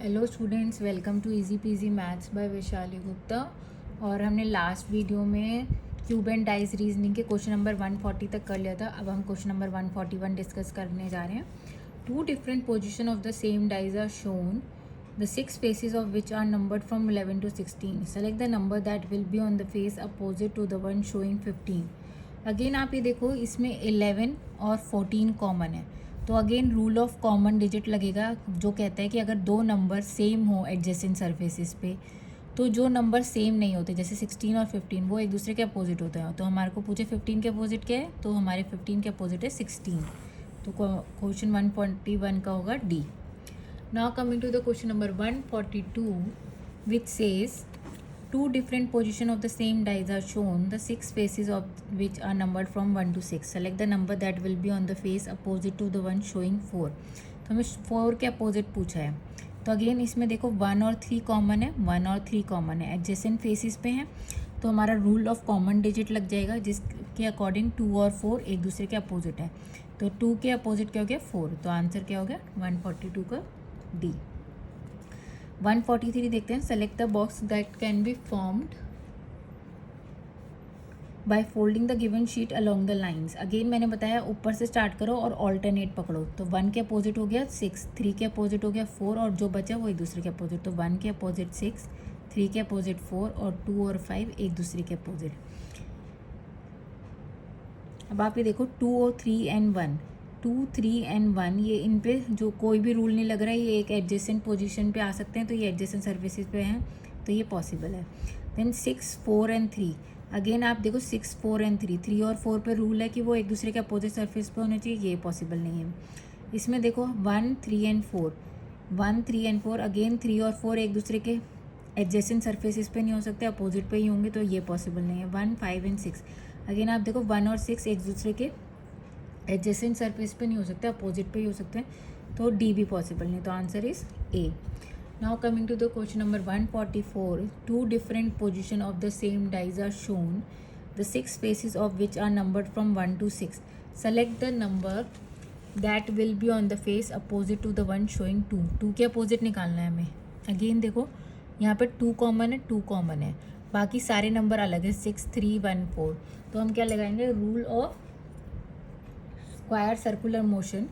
Hello students, welcome to easy PG maths by Vaishali Gupta. और हमने last video में cube and dice reasoning के question number 140 तक कर लिया था। अब हम क्वेश्चन नंबर 141 डिस्कस करने जा रहे हैं। Two different position of the same dice are shown, the six faces of which are numbered from 11 to 16. Select the number that will be on the face opposite to the one showing 15. Again आप ये देखो, इसमें 11 और 14 common है, तो again rule of common digit लगेगा, जो कहता है कि अगर दो नंबर सेम हो एडजेसेंट सरफेसेस पे, तो जो नंबर सेम नहीं होते, जैसे 16 और 15, वो एक दूसरे के अपोजिट होते हैं। तो हमारे को पूछे 15 के अपोजिट क्या है, तो हमारे 15 के अपोजिट है 16। तो क्वेश्चन 141 का होगा D. Now coming to the question number 142 which says two different position of the same dice are shown, the six faces of which are numbered from 1 to 6. Select the number that will be on the face opposite to the one showing 4. तो हमें 4 के opposite पूछा है, तो again इसमें देखो 1 और 3 common है, 1 और 3 कॉमन है, एडजेसेंट फेसेस पे हैं, तो हमारा रूल ऑफ कॉमन डिजिट लग जाएगा, जिसके अकॉर्डिंग 2 और 4 एक दूसरे के अपोजिट है। तो 2 के अपोजिट क्या हो गया 4, तो आंसर क्या हो गया 142 का डी। 143 देखते हैं। Select the box that can be formed by folding the given sheet along the lines. Again मैंने बताया ऊपर से स्टार्ट करो और ऑल्टरनेट पकड़ो। तो 1 के अपोजिट हो गया 6, 3 के अपोजिट हो गया 4, और जो बचा वो एक दूसरे के अपोजिट। तो 1 के अपोजिट 6, 3 के अपोजिट 4, और 2 और 5 एक दूसरे के अपोजिट। अब आप ये देखो 2 और 3 एंड 1, 2, 3 एंड 1, ये इन पे जो कोई भी रूल नहीं लग रहा है, ये एक एडजेसेंट पोजीशन पे आ सकते हैं, तो ये एडजेसेंट सर्फेसेस पे हैं, तो ये पॉसिबल है। देन 6, 4 एंड 3, अगेन आप देखो 6, 4 एंड 3, 3 और 4 पे रूल है कि वो एक दूसरे के अपोजिट सर्फेस पे होने चाहिए, ये पॉसिबल नहीं है। इसमें देखो 1, 3 एंड 4, 1, 3 एंड 4, अगेन 3 और 4 एक दूसरे के एडजेसेंट सर्फेसिस पे नहीं हो सकते, अपोजिट पे ही होंगे, तो ये पॉसिबल नहीं है। 1, 5 एंड 6, अगेन आप देखो 1 और 6 एक दूसरे के एडजेसेंट सरफेस पे नहीं हो सकते, अपोजिट पे ही हो सकते हैं, तो डी भी पॉसिबल नहीं, तो answer is A. Now coming to the question number 144, two different position of the same dice are shown, the six faces of which are numbered from 1 to 6. Select the number that will be on the face opposite to the one showing 2. 2 के opposite निकालना है हमें। Again देखो यहाँ पे 2 common है, 2 common है, बाकी सारे नंबर अलग है, 6, 3, 1, 4, तो हम क्या लगाएंगे, rule of square circular motion.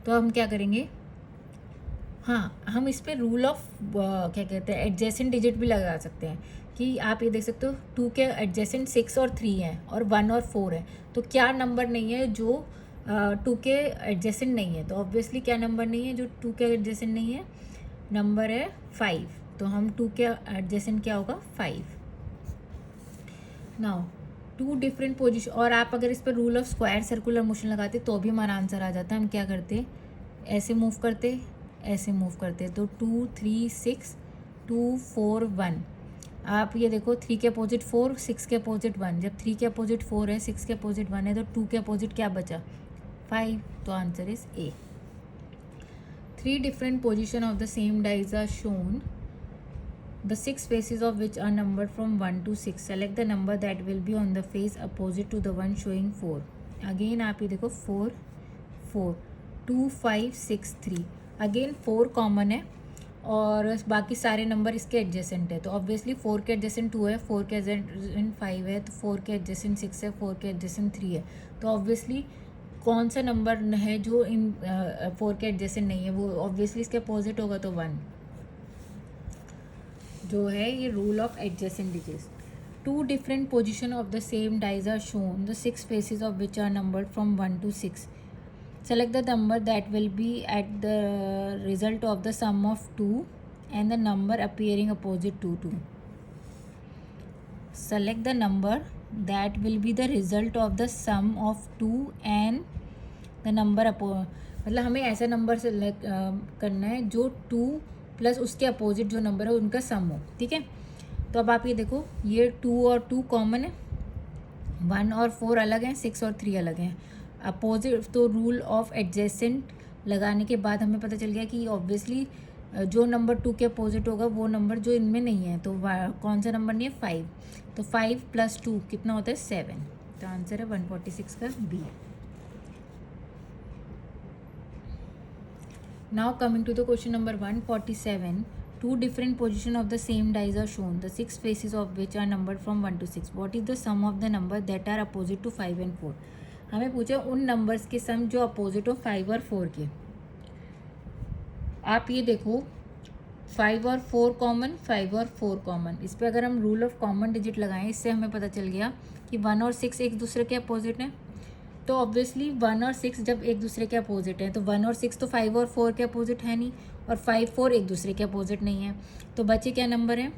तो हम क्या करेंगे, हाँ हम इस पर रूल ऑफ क्या कहते हैं एडजेसेंट डिजिट भी लगा सकते हैं, कि आप ये देख सकते हो 2 के एडजेसेंट 6 और 3 हैं, और 1 और 4 है, तो क्या नंबर नहीं है जो 2 के एडजेसेंट नहीं है। तो ऑब्वियसली क्या नंबर नहीं है जो 2 के एडजेसेंट नहीं है, नंबर है 5, तो हम 2 के एडजेसेंट क्या होगा 5। नाउ टू डिफरेंट पोजिशन, और आप अगर इस पर rule of square circular motion लगाते तो भी हमारा आंसर आ जाता। हम क्या करते, ऐसे मूव करते, ऐसे मूव करते, तो 2, 3, 6, 2, 4, 1। आप ये देखो 3 के अपोजिट 4, 6 के अपोजिट 1, जब 3 के अपोजिट 4 है, 6 के अपोजिट 1 है, तो 2 के अपोजिट क्या बचा 5, तो answer is A. 3 different position of the same dice are shown, the six faces of which are numbered from 1 to 6. Select the number that will be on the face opposite to the one showing 4. Again आप ये देखो 4, 4, 2, 5, 6, 3, again 4 common है, और बाकी सारे number इसके adjacent है, तो ऑब्वियसली 4 के एडजेसेंट 2 है, 4 के एडजेसेंट 5 है, तो 4 के एडजेसेंट 6 है, 4 के एडजेसेंट 3 है, तो ऑब्वियसली कौन सा नंबर है जो इन 4 के एडजेसेंट नहीं है, वो ऑब्वियसली इसके अपोजिट होगा, तो 1 जो है ये rule of adjacent digits. Two different position of the same dice are shown, the six faces of which are numbered from 1 to 6. Select the number that will be at the result of the sum of 2 and the number appearing opposite to 2. Select the number that will be the result of the sum of 2 and the number मतलब हमें ऐसा number select करना है जो 2 plus उसके opposite जो number है उनका सम हो, ठीक है। तो अब आप ये देखो, ये 2 और 2 कॉमन है, 1 और 4 अलग हैं, 6 और 3 अलग हैं, अपोजिट, तो रूल ऑफ एडजेसेंट लगाने के बाद हमें पता चल गया कि ऑब्वियसली जो नंबर 2 के अपोजिट होगा वो नंबर जो इनमें नहीं है, तो कौन सा नंबर नहीं है 5, तो 5 + 2 कितना होता है 7, तो आंसर है 146 का B. Now coming to the question number 147. Two different positions of the same dice are shown, the six faces of which are numbered from 1 to 6. What is the sum of the number that are opposite to 5 and 4? हमें पूछा उन numbers के सम जो opposite हो 5 और 4 के। आप ये देखो 5 और 4 कॉमन, 5 और 4 कॉमन, इस पर अगर हम रूल ऑफ कॉमन डिजिट लगाएं इससे हमें पता चल गया कि 1 और 6 एक दूसरे के अपोजिट हैं। तो ऑब्वियसली 1 और 6 जब एक दूसरे के अपोजिट हैं तो 1 और 6 तो 5 और 4 के अपोजिट है नहीं, और 5 4 एक दूसरे के अपोजिट नहीं है। तो बचे क्या नंबर है?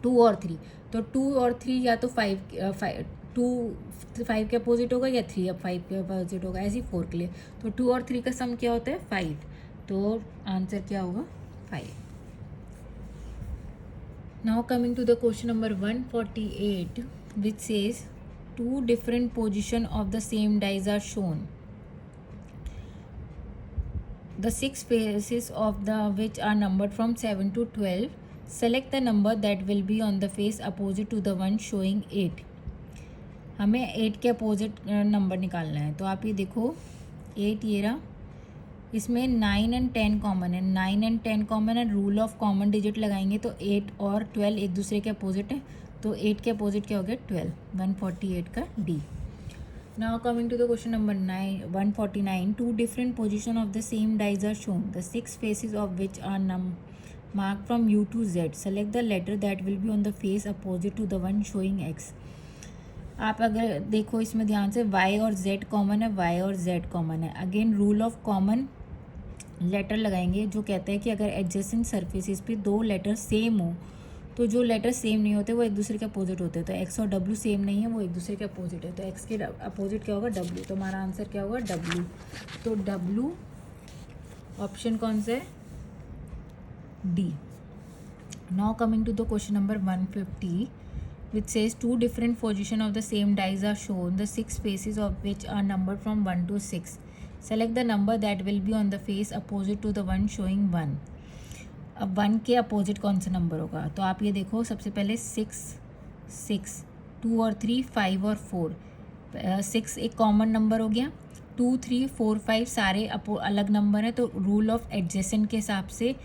2 और 3। तो 2 और 3 या तो 2 5 के अपोजिट होगा या 3 अब 5 के अपोजिट होगा, ऐसे ही 4 के लिए। तो 2 और 3 का सम क्या होता है? 5। तो आंसर क्या होगा? 5। Now coming to the question number 148 which says two different position of the same dice are shown, the six faces of the which are numbered from 7 to 12. Select the number that will be on the face opposite to the one showing 8. हमें 8 के opposite number निकालना है। तो आप ये देखो 8 ये रहा, इसमें 9 एंड 10 कॉमन है, 9 एंड 10 कॉमन है। रूल ऑफ कॉमन डिजिट लगाएंगे तो 8 और 12 एक दूसरे के अपोजिट है, तो 8 के अपोजिट क्या हो गया? 12। 148 का D. Now coming to the question number 149. Two different position of the same dice are shown, the six faces of which are mark from U to Z. Select the letter that will be on the face opposite to the one showing X. आप अगर देखो इसमें ध्यान से Y और Z common है, Y और Z common है। Again rule of common letter लगाएंगे जो कहता है कि अगर एडजेसेंट सरफेसेस पे दो लेटर सेम हो तो जो लेटर सेम नहीं होते वो एक दूसरे के अपोजिट होते हैं। तो एक्स और डब्ल्यू सेम नहीं है, वो एक दूसरे के अपोजिट है। तो एक्स के अपोजिट क्या होगा? डब्ल्यू। तो हमारा आंसर क्या होगा? डब्ल्यू। तो डब्ल्यू ऑप्शन कौन सा है? D. Now coming to the question number 150 which says two different position of the same dice are shown, the six faces of which are numbered from 1 to 6. Select the number that will be on the face opposite to the one showing 1. अब 1 के opposite कौन सा number होगा? तो आप ये देखो सबसे पहले 6 6, 2 और 3 5 और 4। 6 एक कॉमन नंबर हो गया, 2 3 4 5 सारे अलग नंबर हैं। तो रूल ऑफ एडजेसेंट के हिसाब से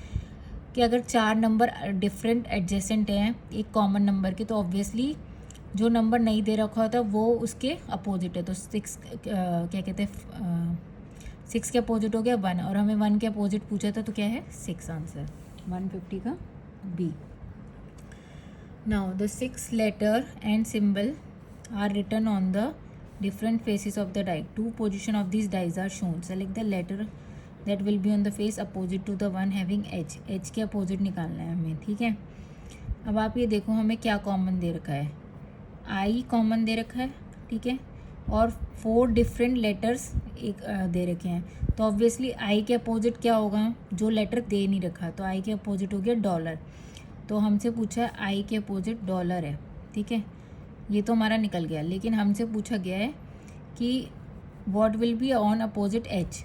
कि अगर 4 नंबर डिफरेंट एडजेसेंट हैं एक कॉमन नंबर के, तो ऑब्वियसली जो नंबर नहीं दे रखा होता वो उसके अपोजिट है। तो 6 क्या कहते हैं 6 के अपोजिट हो गया 1, और हमें 1 के अपोजिट पूछा था तो क्या है? 6 आंसर 150 का B. Now the 6 letter and symbol are written on the different faces of the dice. 2 position of this dice are shown. Select the letter that will be on the face opposite to the one having H. H के opposite निकालना है हमें, ठीक है। अब आप ये देखो हमें क्या कॉमन दे रखा है? आई कॉमन दे रखा है, ठीक है, और 4 डिफरेंट लेटर्स एक दे रखे हैं। तो ऑब्वियसली आई के अपोजिट क्या होगा? जो लेटर दे नहीं रखा, तो आई के अपोजिट हो गया डॉलर। तो हमसे पूछा है आई के अपोजिट डॉलर है, ठीक है, ये तो हमारा निकल गया। लेकिन हमसे पूछा गया है कि what will be on opposite H.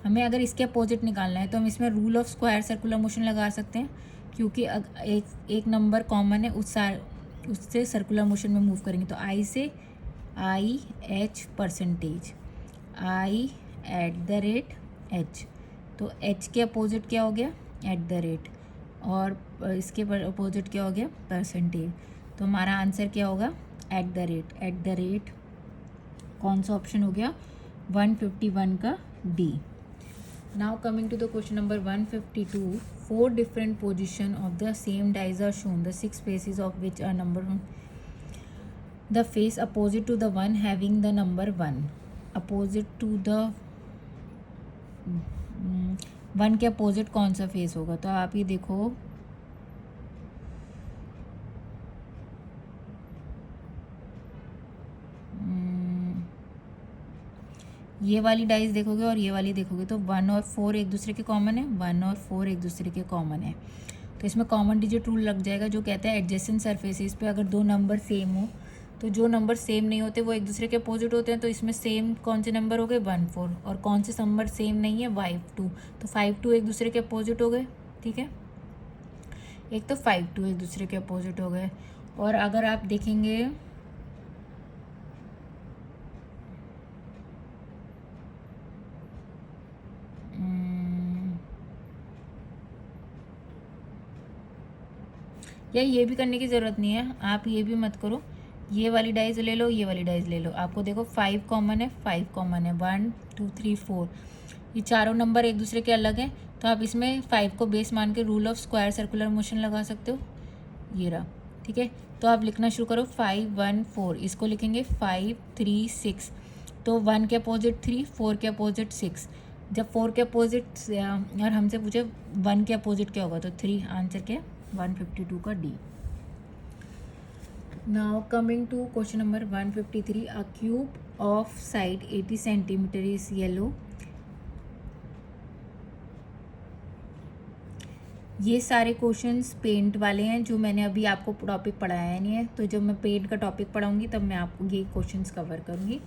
हमें अगर इसके अपोजिट निकालना है तो हम इसमें rule of square circular motion लगा सकते हैं, क्योंकि एक नंबर कॉमन है उससे सर्कुलर मोशन में मूव करेंगे। तो आई से I H percentage, I at the rate H. तो एच के अपोजिट क्या हो गया? एट द रेट, और इसके अपोजिट क्या हो गया? परसेंटेज। तो हमारा आंसर क्या होगा? At the rate. At the rate कौन सा ऑप्शन हो गया? 151 का D. Now coming to the question number 152, 4 different position of the same dice are shown, the 6 faces of which are numbered on the face opposite to the one having the number 1. Opposite to the 1 के opposite कौन सा face होगा? तो आप ये देखो ये वाली डाइस देखोगे और ये वाली देखोगे तो 1 और 4 एक दूसरे के कॉमन है, 1 और 4 एक दूसरे के कॉमन है। तो इसमें कॉमन डिजिट रूल लग जाएगा जो कहता है एडजेसेंट सरफेसेस पे अगर दो नंबर सेम हो तो जो नंबर सेम नहीं होते वो एक दूसरे के अपोजिट होते हैं। तो इसमें सेम कौन से नंबर हो गए? 1 4, और कौन से नंबर सेम नहीं है? 5 2। तो 5 2 एक दूसरे के अपोजिट हो गए, ठीक है, एक तो 5 2 एक दूसरे के अपोजिट हो गए। और अगर आप देखेंगे या ये भी करने की ज़रूरत नहीं है, आप ये भी मत करो, ये वाली डाइज ले लो, ये वाली डाइज ले लो। आपको देखो 5 कॉमन है, 5 कॉमन है, 1 2 3 4, ये चारों नंबर एक दूसरे के अलग हैं, तो आप इसमें 5 को बेस मान के rule of square circular motion लगा सकते हो, ये रहा। ठीक है, तो आप लिखना शुरू करो 5 1 4, इसको लिखेंगे 5 3 6, तो 1 के अपोजिट 3, 4 के अपोजिट 6। जब 4 के अपोजिट और हमसे पूछे 1 के अपोजिट क्या होगा, तो 3 आंसर क्या है, 152 का D. Now coming to question number 153, a cube of side 80 centimetre is yellow. ये सारे क्वेश्चंस पेंट वाले हैं जो मैंने अभी आपको टॉपिक पढ़ाया नहीं है, तो जब मैं पेंट का टॉपिक पढ़ाऊंगी तब मैं आपको ये क्वेश्चंस कवर करूंगी।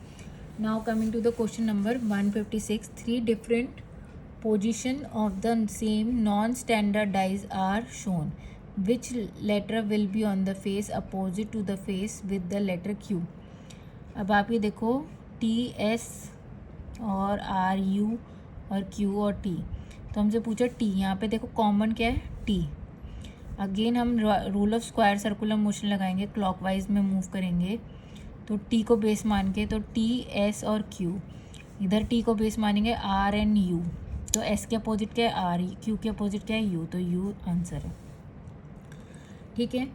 Now coming to the question number 156, 3 different position of the same non standardise are shown, which letter will be on the face opposite to the face with the letter Q. अब आप ये देखो T S और R U और Q और T, तो हमसे पूछा टी, यहाँ पे देखो कॉमन क्या है, टी। अगेन हम rule of square circular motion लगाएंगे, क्लॉकवाइज में मूव करेंगे, तो टी को बेस मान के, तो टी एस और क्यू, इधर टी को बेस मानेंगे आर एंड यू, तो एस के अपोजिट क्या है आर, क्यू के अपोजिट क्या है यू, तो यू आंसर है। ठीक है,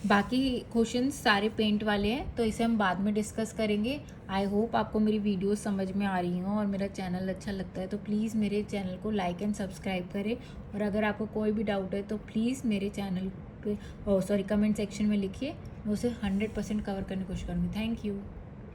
बाकी क्वेश्चन सारे पेंट वाले हैं, तो इसे हम बाद में डिस्कस करेंगे। आई होप आपको मेरी वीडियो समझ में आ रही हो और मेरा चैनल अच्छा लगता है, तो प्लीज़ मेरे चैनल को लाइक एंड सब्सक्राइब करें, और अगर आपको कोई भी डाउट है तो प्लीज़ मेरे चैनल पे कमेंट सेक्शन में लिखिए, मैं उसे 100% कवर करने की कोशिश करूँगी। Thank you.